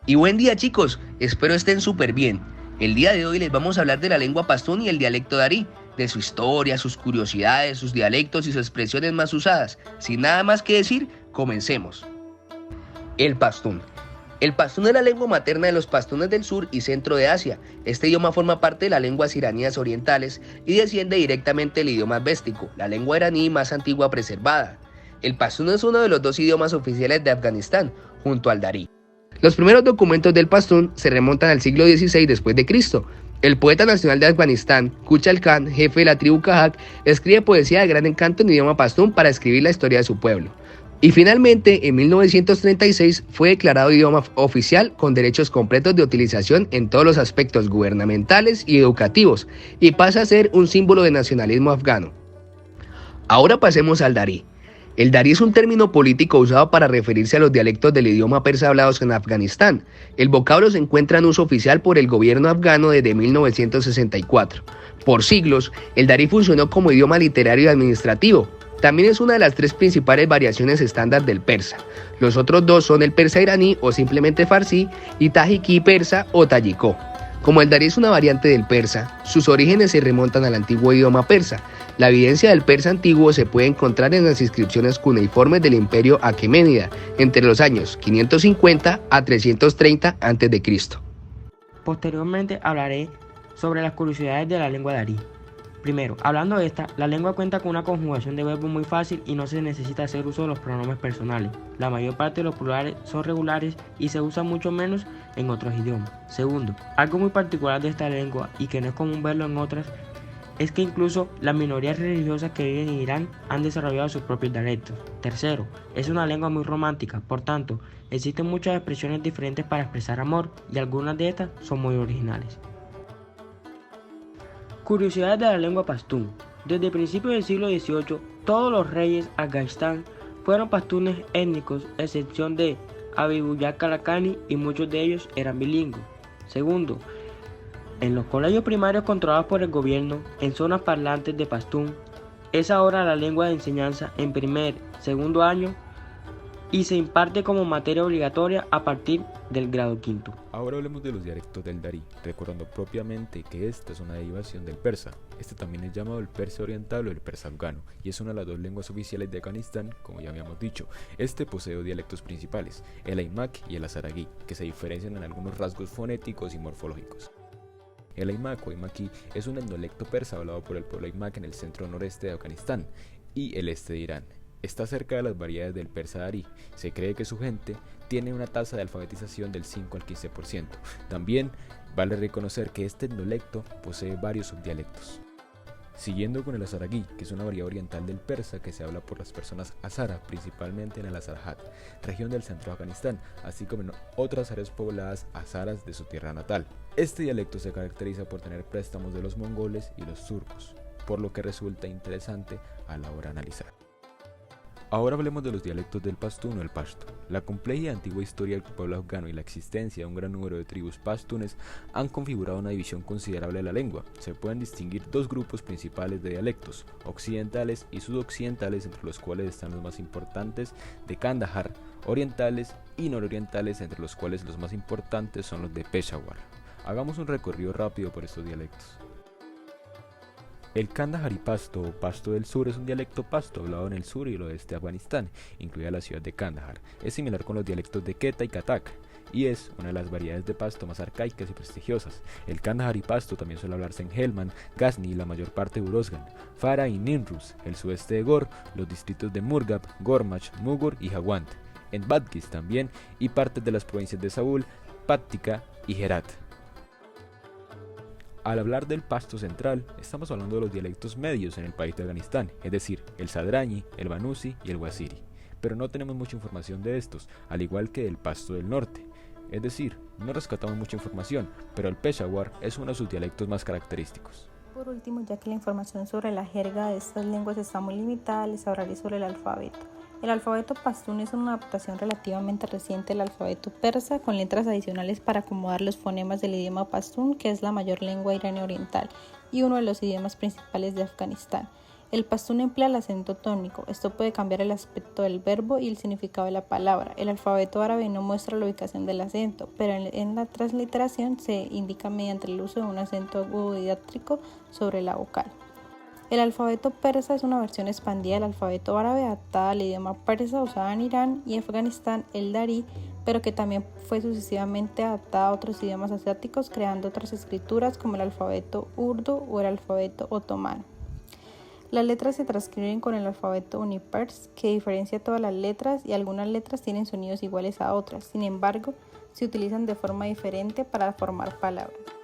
Y buen día chicos, espero estén súper bien. El día de hoy les vamos a hablar de la lengua pastún y el dialecto darí, de su historia, sus curiosidades, sus dialectos y sus expresiones más usadas. Sin nada más que decir, comencemos. El pastún. El pastún es la lengua materna de los pastunes del sur y centro de Asia. Este idioma forma parte de las lenguas iraníes orientales y desciende directamente del idioma véstico, la lengua iraní más antigua preservada. El pastún es uno de los dos idiomas oficiales de Afganistán, junto al darí. Los primeros documentos del pastún se remontan al siglo XVI después de Cristo. El poeta nacional de Afganistán, Kuchal Khan, jefe de la tribu Kajak, escribe poesía de gran encanto en idioma pastún para escribir la historia de su pueblo. Y finalmente, en 1936 fue declarado idioma oficial con derechos completos de utilización en todos los aspectos gubernamentales y educativos, y pasa a ser un símbolo de nacionalismo afgano. Ahora pasemos al darí. El darí es un término político usado para referirse a los dialectos del idioma persa hablados en Afganistán. El vocablo se encuentra en uso oficial por el gobierno afgano desde 1964. Por siglos, el darí funcionó como idioma literario y administrativo. También es una de las tres principales variaciones estándar del persa. Los otros dos son el persa iraní o simplemente farsí y tajikí persa o tayikó. Como el darí es una variante del persa, sus orígenes se remontan al antiguo idioma persa. La evidencia del persa antiguo se puede encontrar en las inscripciones cuneiformes del imperio aqueménida entre los años 550 a 330 a.C. Posteriormente hablaré sobre las curiosidades de la lengua darí. Primero, hablando de esta, la lengua cuenta con una conjugación de verbos muy fácil y no se necesita hacer uso de los pronombres personales. La mayor parte de los plurales son regulares y se usa mucho menos en otros idiomas. Segundo, algo muy particular de esta lengua y que no es común verlo en otras, es que incluso las minorías religiosas que viven en Irán han desarrollado sus propios dialectos. Tercero, es una lengua muy romántica, por tanto, existen muchas expresiones diferentes para expresar amor y algunas de estas son muy originales. Curiosidades de la lengua pastún. Desde principios del siglo XVIII, todos los reyes Afganistán fueron pastunes étnicos, a excepción de Habibullah Kalakani, y muchos de ellos eran bilingües. Segundo, en los colegios primarios controlados por el gobierno, en zonas parlantes de pastún, es ahora la lengua de enseñanza en primer, segundo año y se imparte como materia obligatoria a partir del grado quinto. Ahora hablemos de los dialectos del darí, recordando propiamente que esta es una derivación del persa. Este también es llamado el persa oriental o el persa afgano, y es una de las dos lenguas oficiales de Afganistán, como ya habíamos dicho. Este posee dos dialectos principales, el aimak y el azaragí, que se diferencian en algunos rasgos fonéticos y morfológicos. El aimak o aimakí es un etnolecto persa hablado por el pueblo aimak en el centro noreste de Afganistán y el este de Irán. Está cerca de las variedades del persa darí. Se cree que su gente tiene una tasa de alfabetización del 5 al 15%. También vale reconocer que este etnolecto posee varios subdialectos. Siguiendo con el azaragí, que es una variedad oriental del persa que se habla por las personas hazara, principalmente en el Azarjat, región del centro de Afganistán, así como en otras áreas pobladas hazaras de su tierra natal. Este dialecto se caracteriza por tener préstamos de los mongoles y los turcos, por lo que resulta interesante a la hora de analizar. Ahora hablemos de los dialectos del pastún o el pashto. La compleja y antigua historia del pueblo afgano y la existencia de un gran número de tribus pastunes han configurado una división considerable de la lengua. Se pueden distinguir dos grupos principales de dialectos, occidentales y sudoccidentales, entre los cuales están los más importantes de Kandahar, orientales y nororientales, entre los cuales los más importantes son los de Peshawar. Hagamos un recorrido rápido por estos dialectos. El Kandaharí Pashto o Pashto del Sur es un dialecto pashto hablado en el sur y el oeste de Afganistán, incluida la ciudad de Kandahar. Es similar con los dialectos de Quetta y Katak y es una de las variedades de pashto más arcaicas y prestigiosas. El Kandaharí Pashto también suele hablarse en Helmand, Ghazni y la mayor parte de Uruzgan, Farah y Nimruz, el sudeste de Gor, los distritos de Murgab, Gormach, Mugur y Jawant, en Badghis también y partes de las provincias de Zabul, Paktika y Herat. Al hablar del pashto central, estamos hablando de los dialectos medios en el país de Afganistán, es decir, el sadrañi, el banusi y el waziri. Pero no tenemos mucha información de estos, al igual que del pashto del norte. Es decir, no rescatamos mucha información, pero el Peshawar es uno de sus dialectos más característicos. Por último, ya que la información sobre la jerga de estas lenguas está muy limitada, les hablaré sobre el alfabeto. El alfabeto pastún es una adaptación relativamente reciente del alfabeto persa, con letras adicionales para acomodar los fonemas del idioma pastún, que es la mayor lengua iraní oriental y uno de los idiomas principales de Afganistán. El pastún emplea el acento tónico. Esto puede cambiar el aspecto del verbo y el significado de la palabra. El alfabeto árabe no muestra la ubicación del acento, pero en la transliteración se indica mediante el uso de un acento agudo didáctico sobre la vocal. El alfabeto persa es una versión expandida del alfabeto árabe adaptada al idioma persa usada en Irán y Afganistán, el darí, pero que también fue sucesivamente adaptada a otros idiomas asiáticos, creando otras escrituras como el alfabeto urdu o el alfabeto otomano. Las letras se transcriben con el alfabeto unipers, que diferencia todas las letras, y algunas letras tienen sonidos iguales a otras. Sin embargo, se utilizan de forma diferente para formar palabras.